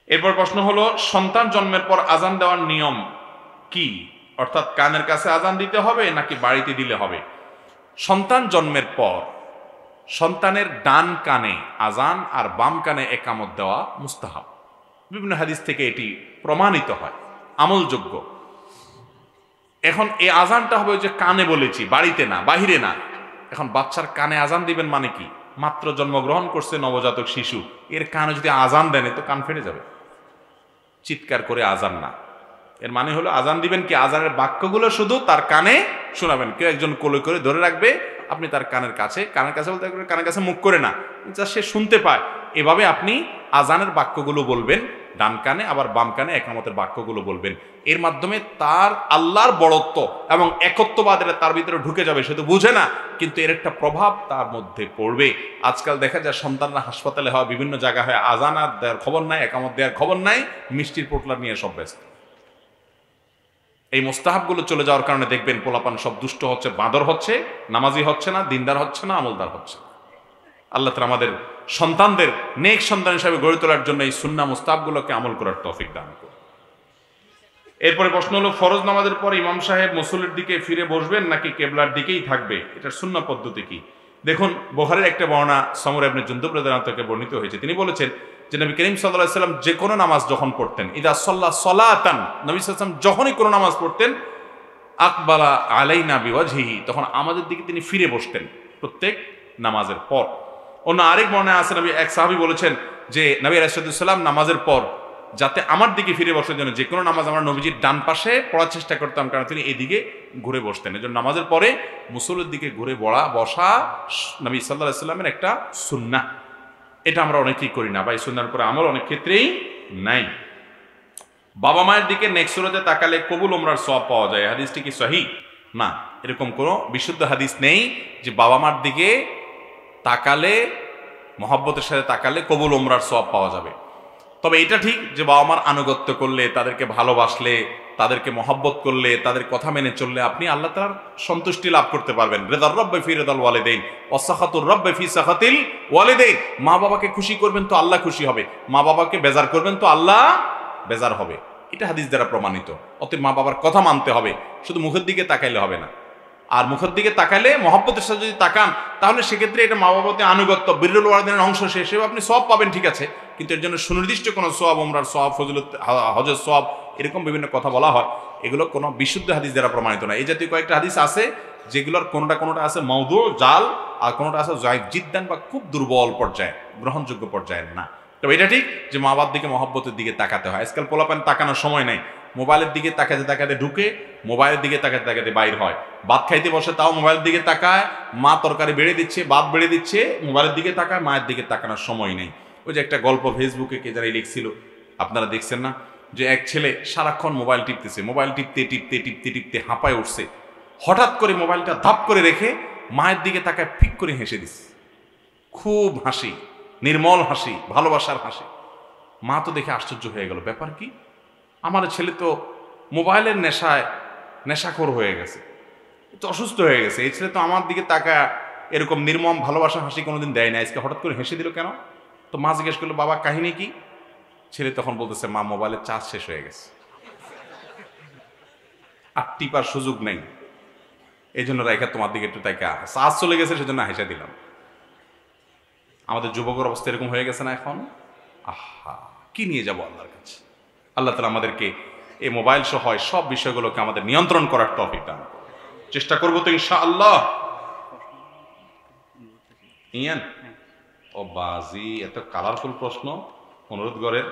এরপর প্রশ্ন হলো, সন্তান জন্মের পর আজান দেওয়ার নিয়ম কি? অর্থাৎ কানের কাছে আজান দিতে হবে নাকি বাড়িতে দিলে হবে? সন্তান জন্মের পর সন্তানের ডান কানে আজান আর বাম কানে একামত দেওয়া মুস্তাহাব। বিভিন্ন হাদিস থেকে এটি প্রমাণিত হয়, আমলযোগ্য। এখন এই আজানটা হবে যে কানে বলেছি, বাড়িতে না, বাহিরে না। এখন বাচ্চার কানে আজান দিবেন মানে কি? মাত্র জন্মগ্রহণ করছে নবজাতক শিশু, এর কানে যদি আজান দেন তো কান ফেটে যাবে। চিৎকার করে আজান না, এর মানে হলো আজান দিবেন কি, আজানের বাক্যগুলো শুধু তার কানে শোনাবেন। কেউ একজন কোলে করে ধরে রাখবে, আপনি তার কানের কাছে বলতে কানের কাছে মুখ করে না, যা সে শুনতে পায়, এভাবে আপনি আজানের বাক্যগুলো বলবেন ডান কানে, আবার বাম কানে একামতের বাক্যগুলো বলবেন। এর মাধ্যমে তার আল্লাহর বড়ত্ব এবং একত্ববাদ তার ভিতরে ঢুকে যাবে। সে তো বুঝে না, কিন্তু এর একটা প্রভাব তার মধ্যে পড়বে। আজকাল দেখা যায় সন্তানরা হাসপাতালে হয়, বিভিন্ন জায়গায় হয়, আজান আর দেওয়ার খবর নাই, একামত দেওয়ার খবর নাই, মিষ্টির পোটলা নিয়ে সব ব্যস্ত। এই মোস্তাহাবগুলো চলে যাওয়ার কারণে দেখবেন পোলাপান সব দুষ্ট হচ্ছে, বাঁদর হচ্ছে, নামাজি হচ্ছে না, দিনদার হচ্ছে না, আমলদার হচ্ছে না। আল্লাহ তাআলা আমাদের সন্তানদের নেক সন্তান হিসেবে গড়ে তোলার জন্য এই সুন্নাহ মুস্তাহাবগুলোকে আমল করার তৌফিক দান করুন। এরপরে প্রশ্ন হলো, ফরজ নামাজের পর ইমাম সাহেব মুসল্লির দিকে ফিরে বসবেন নাকি কেবলার দিকেই থাকবে? এটার সুন্নাহ পদ্ধতি কি? দেখুন, বুখারীর একটা বর্ণনা সমর ইবনে জুনদুব রাদিয়াল্লাহু আনহু থেকে বর্ণিত হয়েছে। তিনি বলেছেন যে নবী করিম সাল্লাল্লাহু আলাইহি ওয়াসাল্লাম যে কোনো নামাজ যখন পড়তেন, ইদা সাল্লা সালাতান, নবী সাল্লাল্লাহু আলাইহি ওয়াসাল্লাম যখনই কোনো নামাজ পড়তেন, আকবালা আলাইনা বিওয়াজহিহি, তখন আমাদের দিকে তিনি ফিরে বসতেন প্রত্যেক নামাজের পর। অন্য আরেক বর্ণনায় আছে, নবী এক সাহাবী বলেছেন যে নবী আলাইহিস সালাম নামাজের পর যাতে আমার দিকে ফিরে বসার জন্য যে কোনো নামাজ আমরা নবীজির ডান পাশে পড়ার চেষ্টা করতাম, কারণ তিনি এদিকে ঘুরে বসতেন। এজন্য নামাজের পরে মুসল্লির দিকে ঘুরে বসা নবী সাল্লাল্লাহু আলাইহি ওয়াসাল্লামের একটা সুন্নাহ। এটা আমরা অনেকেই করি না, বা এই সুন্নাহর উপরে আমল অনেক ক্ষেত্রেই নাই। বাবা মায়ের দিকে নেক্সট সুরতে তাকালে কবুল উমরার সওয়াব পাওয়া যায়, হাদিসটি কি সহিহ? না, এরকম কোনো বিশুদ্ধ হাদিস নেই যে বাবা মার দিকে তাকালে, মহব্বতের সাথে তাকালে কবুল উমরার সওয়াব পাওয়া যাবে। তবে এটা ঠিক যে বাবা মার আনুগত্য করলে, তাদেরকে ভালোবাসলে, তাদেরকে মহব্বত করলে, তাদের কথা মেনে চললে আপনি আল্লাহ তাআলার সন্তুষ্টি লাভ করতে পারবেন। রিদার রাব্বি ফি রিদাল ওয়ালিদাইন ওয়া সাখাতুর রাব্বি ফি সাখাতিল ওয়ালিদাইন। মা বাবাকে খুশি করবেন তো আল্লাহ খুশি হবে, মা বাবাকে বেজার করবেন তো আল্লাহ বেজার হবে। এটা হাদিস দ্বারা প্রমাণিত। অতএব মা বাবার কথা মানতে হবে, শুধু মুখের দিকে তাকাইলে হবে না। আর মুখের দিকে তাকাইলে মহব্বতের সাথে যদি তাকান, তাহলে সেক্ষেত্রে এটা মা বাবাতে আনুগত্য, বিররুল ওয়ালিদাইনের অংশ, সেসব আপনি সওয়াব পাবেন, ঠিক আছে, কিন্তু এর জন্য সুনির্দিষ্ট কোনো সওয়াব, উমরার সওয়াব, ফজিলত, হজের সওয়াব, এরকম বিভিন্ন কথা বলা হয়, এগুলো কোনো বিশুদ্ধ হাদিস দ্বারা প্রমাণিত না। এই জাতীয় কয়েকটা হাদিস আছে যেগুলোর কোনোটা আছে মাউদু, জাল, আর কোনোটা আছে যায়ফ জিদ্দান, বা খুব দুর্বল পর্যায়ে, গ্রহণযোগ্য পর্যায়ের না। তবে এটা ঠিক যে মা বাবার দিকে মহব্বতের দিকে তাকাতে হয়। আজকাল পোলাপান তাকানোর সময় নেই, মোবাইলের দিকে তাকাতে তাকাতে ঢুকে, মোবাইলের দিকে তাকাতে তাকাতে বাইর হয়। ভাত খাইতে বসে তাও মোবাইলের দিকে তাকায়, মা তরকারি বেড়ে দিচ্ছে, ভাত বেড়ে দিচ্ছে, মোবাইলের দিকে তাকায়, মায়ের দিকে তাকানোর সময় নেই। ওই যে একটা গল্প ফেসবুকে কে জানি লিখছিল, আপনারা দেখছেন না, যে এক ছেলে সারাক্ষণ মোবাইল টিপতেছে, মোবাইল টিপতে টিপতে টিপতে টিপতে হাঁপায় উঠছে, হঠাৎ করে মোবাইলটা ধাপ করে রেখে মায়ের দিকে তাকায় ফিক করে হেসে দিচ্ছে। খুব হাসি, নির্মল হাসি, ভালোবাসার হাসি। মা তো দেখে আশ্চর্য হয়ে গেল, ব্যাপার কি, আমার ছেলে তো মোবাইলের নেশায় নেশাখোর হয়ে গেছে, তো অসুস্থ হয়ে গেছে, এই ছেলে তো আমার দিকে তাকায় এরকম নির্মম ভালোবাসার হাসি কোনোদিন দেয় না, আজকে হঠাৎ করে হেসে দিল কেন? তো মা জিজ্ঞেস করলো, বাবা কাহিনী কি? ছেলে তখন বলতেছে, মা মোবাইলের চার্জ শেষ হয়ে গেছে, আর টিপার সুযোগ নেই, এই জন্য রেখা তোমার দিকে একটু তাকা, চার্জ চলে গেছে সেজন্য হেসে দিলাম। আমাদের যুবকের অবস্থা এরকম হয়ে গেছে না এখন? আহা, কি নিয়ে যাবো আল্লাহর কাছে? আল্লাহ তাআলা আমাদেরকে এই মোবাইল সহ সব বিষয়গুলোকে আমাদের নিয়ন্ত্রণ করার তৌফিক দান করুন। চেষ্টা করবো তো ইনশাআল্লাহ। ইয়ান ও বাজি, এত কালারফুল প্রশ্ন অনুরোধ করেন।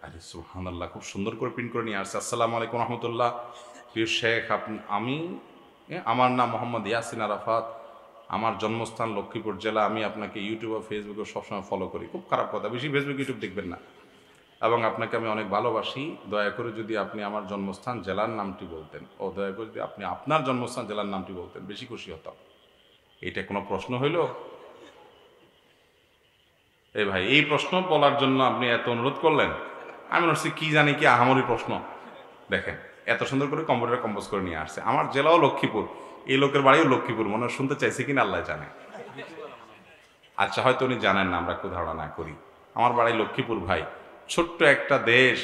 আরে সুবহানাল্লাহ, খুব সুন্দর করে প্রিন্ট করে নিয়ে আসছে। আসসালামু আলাইকুম রহমতুল্লাহ, প্রিয় শেখ, আমার নাম মোহাম্মদ ইয়াসিন আরাফাত, আমার জন্মস্থান লক্ষ্মীপুর জেলা। আমি আপনাকে ইউটিউব ও ফেসবুকে সবসময় ফলো করি। খুব খারাপ কথা, বেশি ফেসবুক ইউটিউব দেখবেন না, এবং আপনাকে আমি অনেক ভালোবাসি। দয়া করে যদি আপনি আমার জন্মস্থান জেলার নামটি বলতেন, ও দয়া করে যদি আপনি আপনার জন্মস্থান জেলার নামটি বলতেন, বেশি খুশি হতাম। এটা কোনো প্রশ্ন হইল? এই ভাই, এই প্রশ্ন বলার জন্য আপনি এত অনুরোধ করলেন, আমি মনে হচ্ছে কি জানি কি আহামরি প্রশ্ন। দেখেন, এত সুন্দর করে কম্পিউটার কম্পোজ করে নিয়ে আসছে। আমার জেলাও লক্ষ্মীপুর, এই লোকের বাড়িও লক্ষ্মীপুর, মনে হয় শুনতে চাইছে কিনা আল্লাহ জানে। আচ্ছা, হয়তো উনি জানেন না, আমরা একটু ধারণা না করি। আমার বাড়ি লক্ষ্মীপুর ভাই, ছোট্ট একটা দেশ।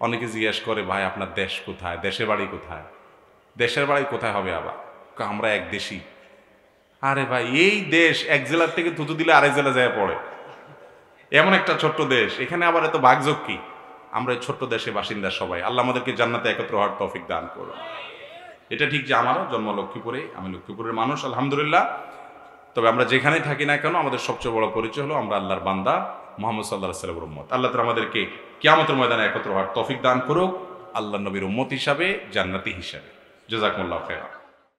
অনেকে জিজ্ঞেস করে, ভাই আপনার দেশ কোথায়, দেশের বাড়ি কোথায়? দেশের বাড়ি কোথায় হবে আবার, আমরা এক দেশি। আরে ভাই, এই দেশ এক জেলার থেকে থুতু দিলে আরেক জেলা যায় পড়ে, এমন একটা ছোট্ট দেশ, এখানে আবার এত ভাগযোগ কি? আমরা এই ছোট্ট দেশে বাসিন্দা সবাই। আল্লাহ আমাদেরকে জান্নাতে একত্র হওয়ার তৌফিক দান করুন। এটা ঠিক যে আমারও জন্ম লক্ষ্মীপুরে, আমি লক্ষ্মীপুরের মানুষ আলহামদুলিল্লাহ। তবে আমরা যেখানেই থাকি না কেন, আমাদের সবচেয়ে বড় পরিচয় হলো আমরা আল্লাহর বান্দা, মুহাম্মদ সাল্লাল্লাহু আলাইহি ওয়াসাল্লামের উম্মত। আল্লাহ তাআলা আমাদেরকে কিয়ামতের ময়দানে একত্র হওয়ার তৌফিক দান করুক, আল্লাহর নবীর উম্মত হিসাবে, জান্নাতি হিসাবে। জাযাকুমুল্লাহু খাইরান।